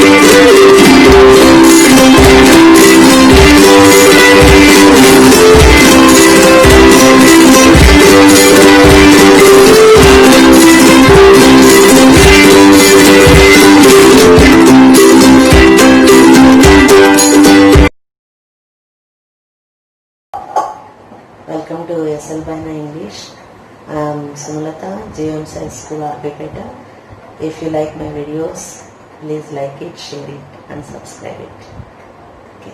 Welcome to SL Bina English. I am Sunulata, JM Science School Arbipeta. If you like my videos, please like it, share it and subscribe it. Okay.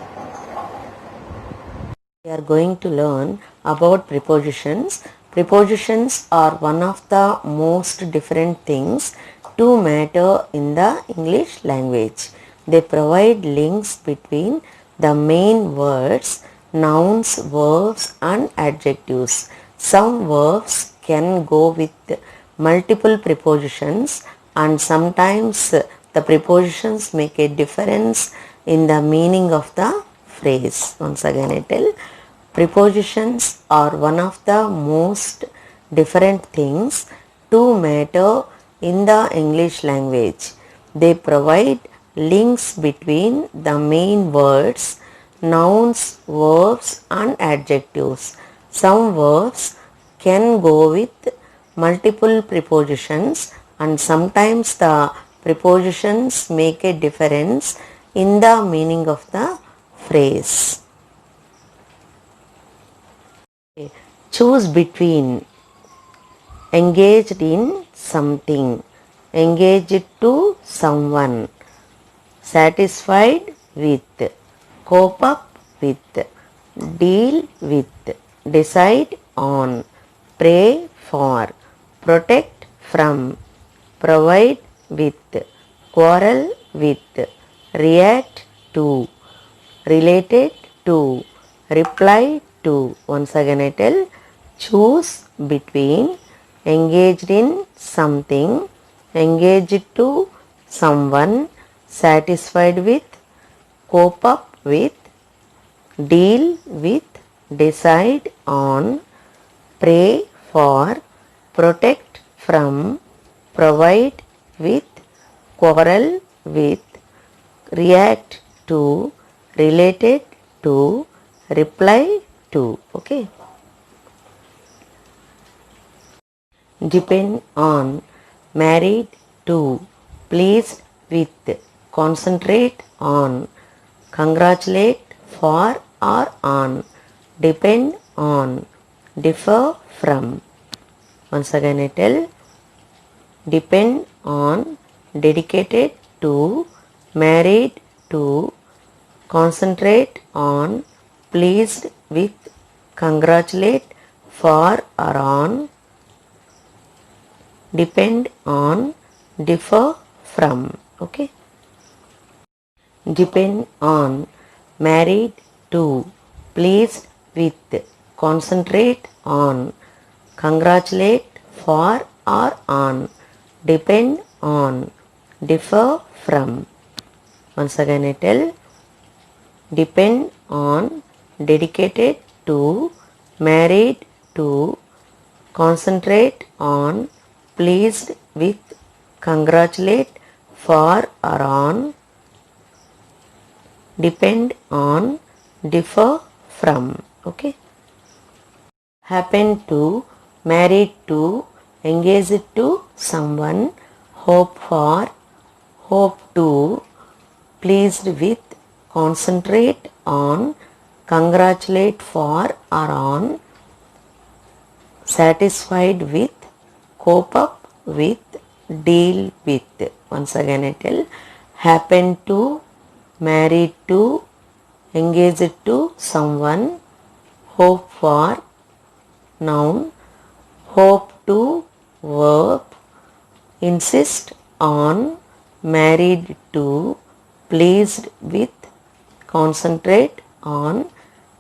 We are going to learn about prepositions. Prepositions are one of the most different things to matter in the English language. They provide links between the main words, nouns, verbs and adjectives. Some verbs can go with multiple prepositions and sometimes the prepositions make a difference in the meaning of the phrase. Once again I tell, prepositions are one of the most different things to matter in the English language. They provide links between the main words, nouns, verbs and adjectives. Some verbs can go with multiple prepositions and sometimes the prepositions make a difference in the meaning of the phrase. Okay. Choose between: engaged in something, engaged to someone, satisfied with, cope up with, deal with, decide on, pray for, protect from, provide with, quarrel with, react to, related to, reply to. Once again I tell, choose between engaged in something, engaged to someone, satisfied with, cope up with, deal with, decide on, pray for, protect from, provide with, quarrel with, react to, related to, reply to. Okay. Depend on, married to, pleased with, concentrate on, congratulate for or on, depend on, differ from. Once again I tell, depend on, dedicated to, married to, concentrate on, pleased with, congratulate for or on, depend on, differ from. Okay. Depend on, married to, pleased with, concentrate on, congratulate for or on, depend on, differ from. Once again I tell, depend on, dedicated to, married to, concentrate on, pleased with, congratulate for or on, depend on, differ from. Okay. Happen to, married to, engaged to someone, hope for, hope to, pleased with, concentrate on, congratulate for or on, satisfied with, cope up with, deal with. Once again I tell, happen to, married to, engaged to someone, hope for, noun, hope to, verb, insist on, married to, pleased with, concentrate on,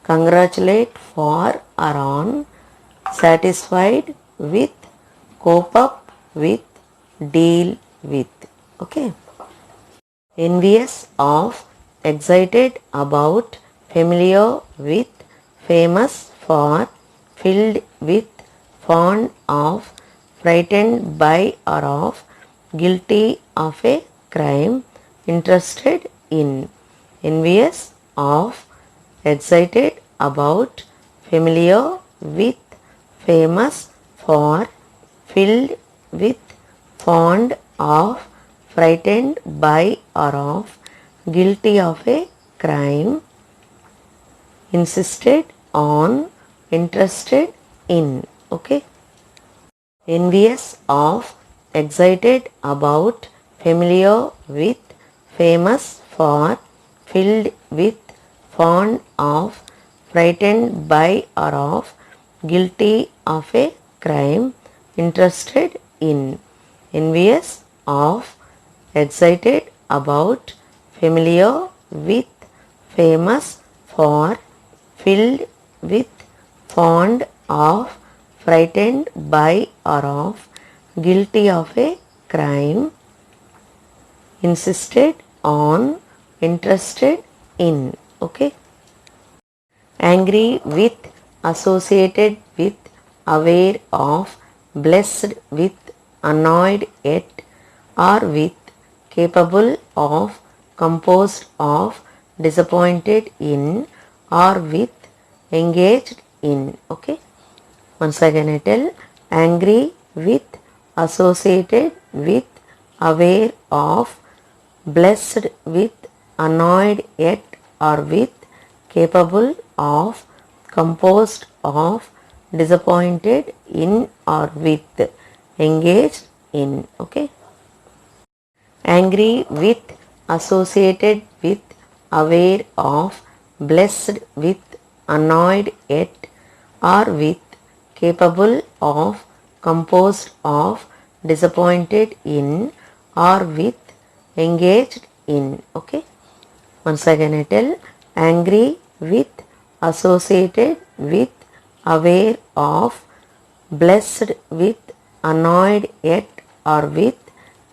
congratulate for or on, satisfied with, cope up with, deal with. Okay. Envious of, excited about, familiar with, famous for, filled with, fond of, frightened by or of, guilty of a crime, interested in, envious of, excited about, familiar with, famous for, filled with, fond of, frightened by or of, guilty of a crime, insisted on, interested in. Okay. Envious of, excited about, familiar with, famous for, filled with, fond of, frightened by or of, guilty of a crime, interested in. Envious of, excited about, familiar with, famous for, filled with, fond of, frightened by or of, guilty of a crime, insisted on, interested in. Okay. Angry with, associated with, aware of, blessed with, annoyed at, or with, capable of, composed of, disappointed in, or with, engaged in. Okay. Once again I tell, angry with, associated with, aware of, blessed with, annoyed at or with, capable of, composed of, disappointed in or with, engaged in. Okay. Angry with, associated with, aware of, blessed with, annoyed at or with, capable of, composed of, disappointed in or with, engaged in. Okay. Once again I tell, angry with, associated with, aware of, blessed with, annoyed at or with,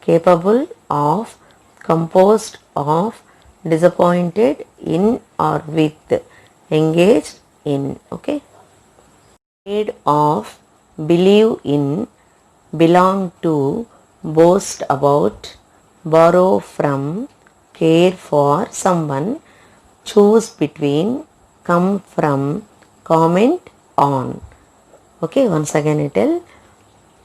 capable of, composed of, disappointed in or with, engaged in. Okay. Afraid of, believe in, belong to, boast about, borrow from, care for someone, choose between, come from, comment on. Okay, once again I tell,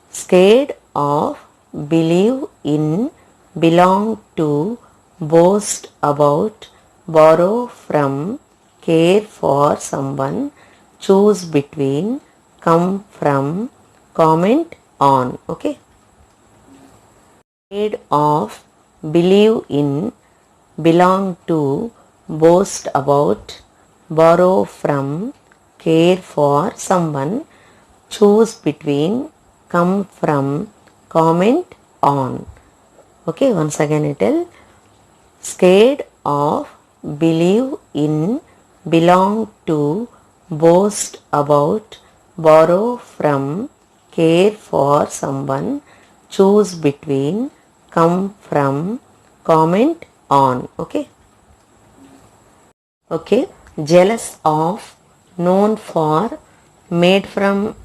scared of, believe in, belong to, boast about, borrow from, care for someone, choose between, come from, comment on. Okay. Afraid of, believe in, belong to, boast about, borrow from, care for someone, choose between, come from, comment on. Okay, once again I tell, scared of, believe in, belong to, boast about, borrow from, care for someone, choose between, come from, comment on. Okay. Okay. Jealous of, known for, made from,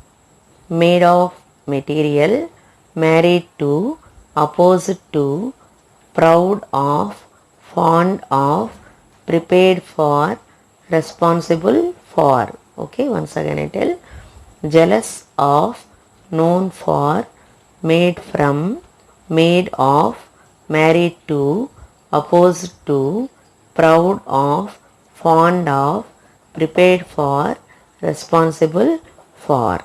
made of material, married to, opposite to, proud of, fond of, prepared for, responsible for. Okay, once again I tell, jealous of, known for, made from, made of, married to, opposed to, proud of, fond of, prepared for, responsible for.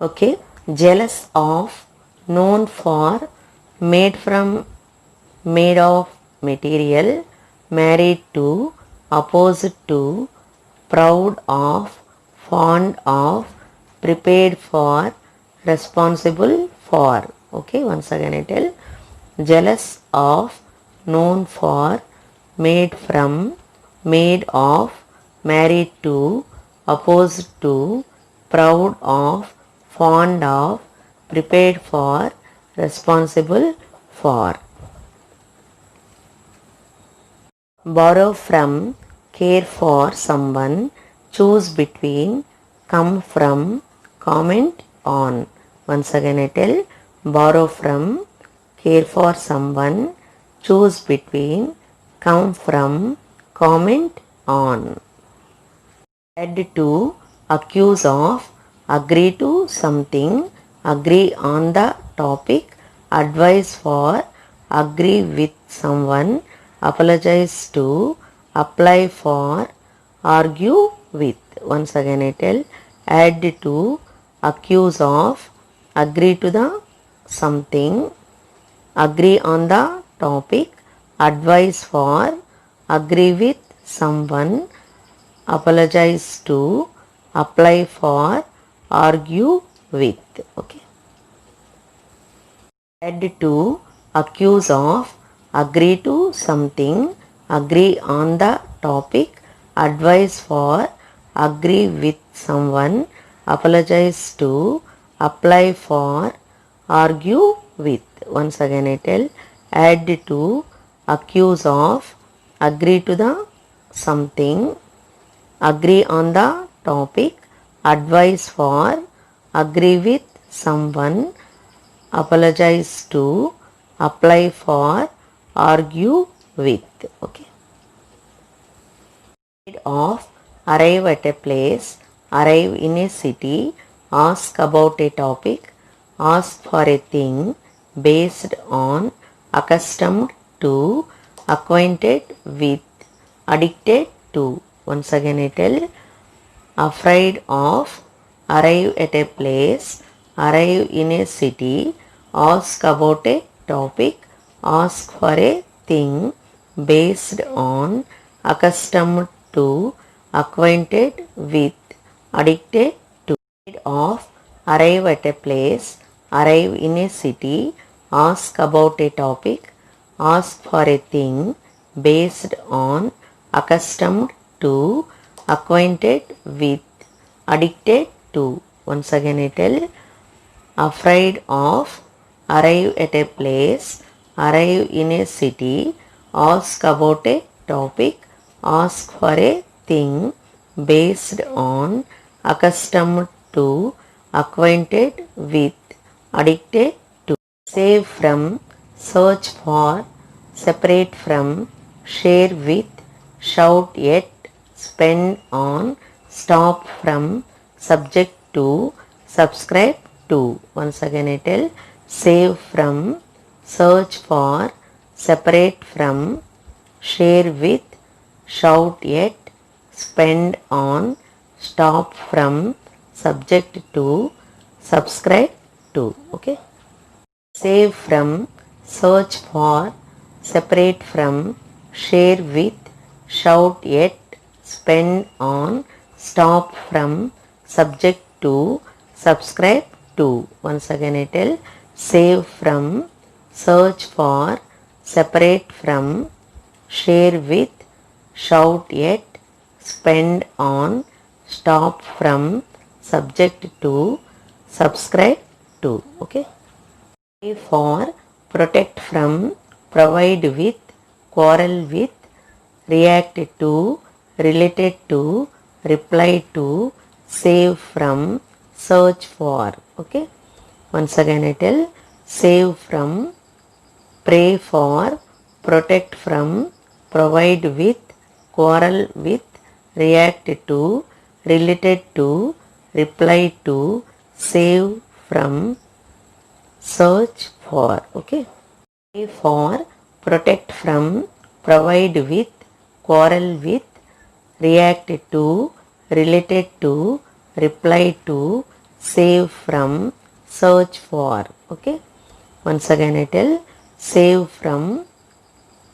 Okay, jealous of, known for, made from, made of material, married to, opposite to, proud of, fond of, prepared for, responsible for. Okay, once again I tell, jealous of, known for, made from, made of, married to, opposed to, proud of, fond of, prepared for, responsible for. Borrow from, care for someone, choose between, come from, comment on. Once again I tell, borrow from, care for someone, choose between, come from, comment on. Add to, accuse of, agree to something, agree on the topic, advise for, agree with someone, apologize to, apply for, argue with. Once again I tell, add to, accuse of, agree to the something, agree on the topic, advise for, agree with someone, apologize to, apply for, argue with. Okay. Add to, accuse of, agree to something, agree on the topic, advise for, agree with someone, apologize to, apply for, argue with. Once again I tell, add to, accuse of, agree to the something, agree on the topic, advise for, agree with someone, apologize to, apply for, argue with. Okay. Of, arrive at a place, arrive in a city, ask about a topic, ask for a thing, based on, accustomed to, acquainted with, addicted to. Once again I tell, afraid of, arrive at a place, arrive in a city, ask about a topic, ask for a thing, based on, accustomed to, acquainted with, addicted to. Of, arrive at a place, arrive in a city, ask about a topic, ask for a thing, based on, accustomed to, acquainted with, addicted to. Once again I tell, afraid of, arrive at a place, arrive in a city, ask about a topic, ask for a thing, based on, accustomed to, acquainted with, addicted to. Save from, search for, separate from, share with, shout at, spend on, stop from, subject to, subscribe to. Once again I tell, save from, search for, separate from, share with, shout at, spend on, stop from, subject to, subscribe to. Okay. Save from, search for, separate from, share with, shout at, spend on, stop from, subject to, subscribe to. Once again I tell, save from, search for, separate from, share with, shout at, spend on, stop from, subject to, subscribe to. Okay. Pray for, protect from, provide with, quarrel with, react to, related to, reply to, save from, search for. Okay. Once again I tell, save from, pray for, protect from, provide with, quarrel with, react to, related to, reply to, save from, search for. Okay. Pray for, protect from, provide with, quarrel with, react to, related to, reply to, save from, search for. Okay. Once again I tell, save from,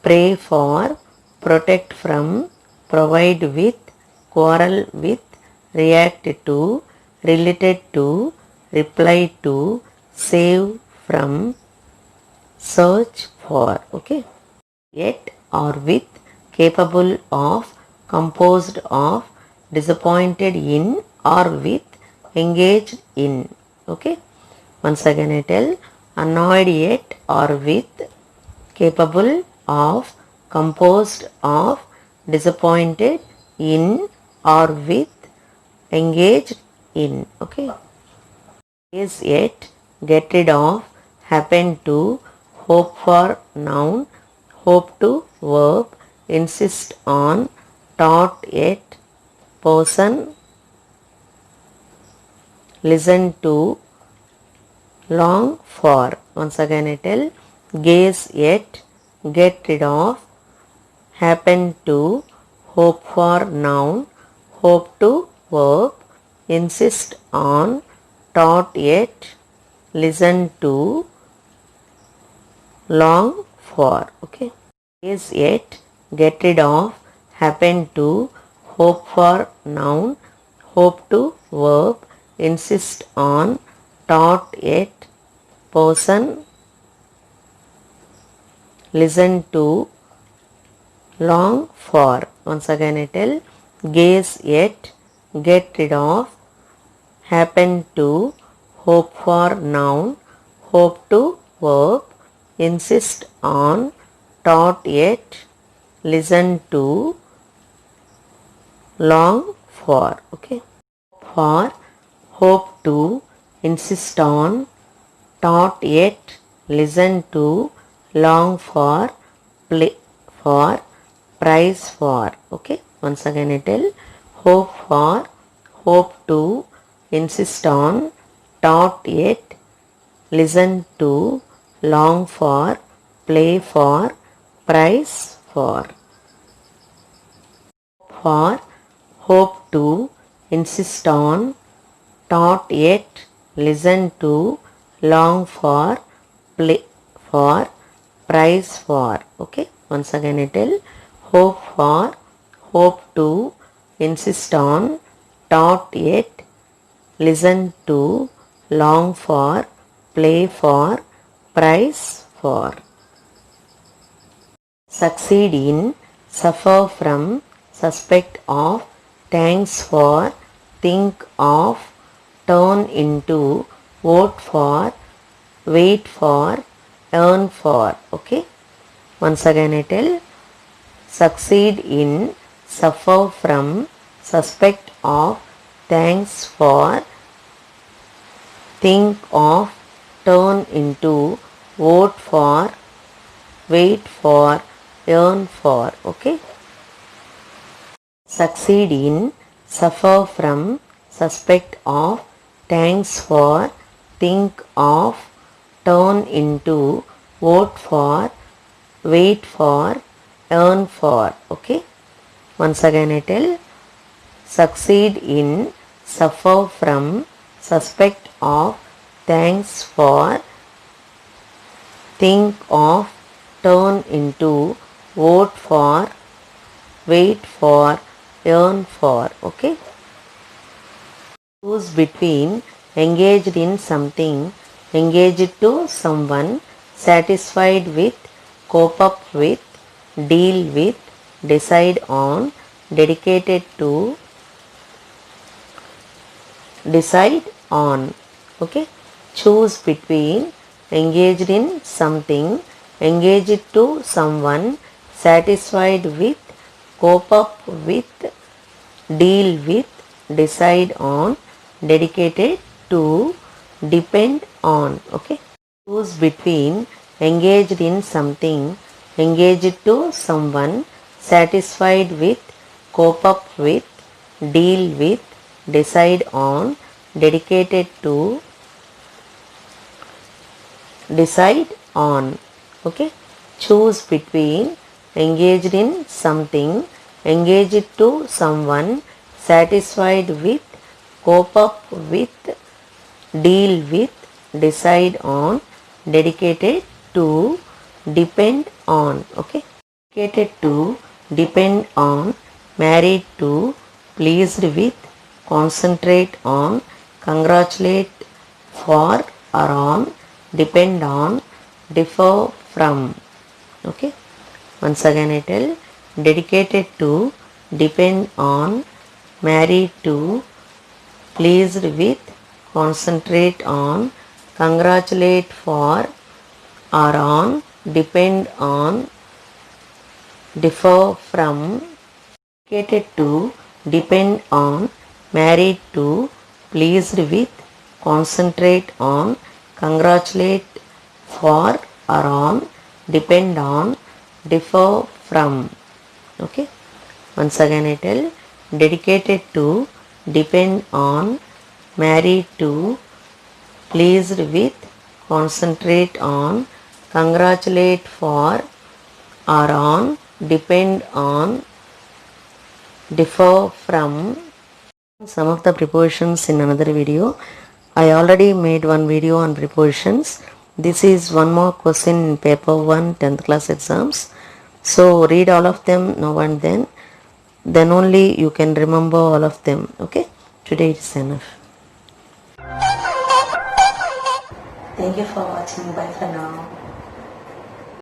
pray for, protect from, provide with, quarrel with, react to, related to, reply to, save from, search for. Okay. Yet or with, capable of, composed of, disappointed in or with, engaged in. Okay. Once again I tell, annoyed at or with, capable of, composed of, disappointed in or with, engaged in. Okay. Is yet, get rid of, happen to, hope for noun, hope to verb, insist on, taught yet, person, listen to, long for. Once again I tell, gaze yet, get rid of, happen to, hope for noun, hope to verb, insist on, taught yet, listen to, long for. Okay. Gaze yet, get rid of, happen to, hope for noun, hope to verb, insist on, taught yet, person, listen to, long for. Once again I tell, gaze yet, get rid of, happen to, hope for noun, hope to verb, insist on, taught yet, listen to, long for. Okay. For, hope to, insist on, taught yet, listen to, long for, play for, price for. Okay. Once again I tell, hope for, hope to, insist on, taught yet, listen to, long for, play for, price for. For, hope to, insist on, taught yet, listen to, long for, play for, price for. Okay. Once again I tell, hope for, hope to, insist on, taught yet, listen to, long for, play for, price for. Succeed in, suffer from, suspect of, thanks for, think of, turn into, vote for, wait for, earn for. Okay. Once again I tell, succeed in, suffer from, suspect of, thanks for, think of, turn into, vote for, wait for, earn for. Okay. Succeed in, suffer from, suspect of, thanks for, think of, turn into, vote for, wait for, earn for. Okay. Once again I tell, succeed in, suffer from, suspect of, thanks for, think of, turn into, vote for, wait for, earn for. Okay. Choose between, engaged in something, engaged to someone, satisfied with, cope up with, deal with, decide on, dedicated to, decide on. Okay. Choose between, engaged in something, engaged to someone, satisfied with, cope up with, deal with, decide on, dedicated to, depend on. Okay. Choose between, engaged in something, engaged to someone, satisfied with, cope up with, deal with, decide on, dedicated to, decide on. Okay. Choose between, engaged in something, engaged to someone, satisfied with, cope up with, deal with, decide on, dedicated to, depend on. Okay. Dedicated to, depend on, married to, pleased with, concentrate on, congratulate for or on, depend on, differ from. Okay. Once again I tell, dedicated to, depend on, married to, pleased with, concentrate on, congratulate for or on, depend on, differ from. Dedicated to, depend on, married to, pleased with, concentrate on, congratulate for are on, depend on, differ from. Okay. Once again I tell, dedicated to, depend on, married to, pleased with, concentrate on, congratulate for, are on, depend on, differ from. Some of the prepositions in another video. I already made one video on prepositions. This is one more question in paper 1 10th class exams. So read all of them now and then only you can remember all of them. Okay, today it is enough. Thank you for watching. Bye for now.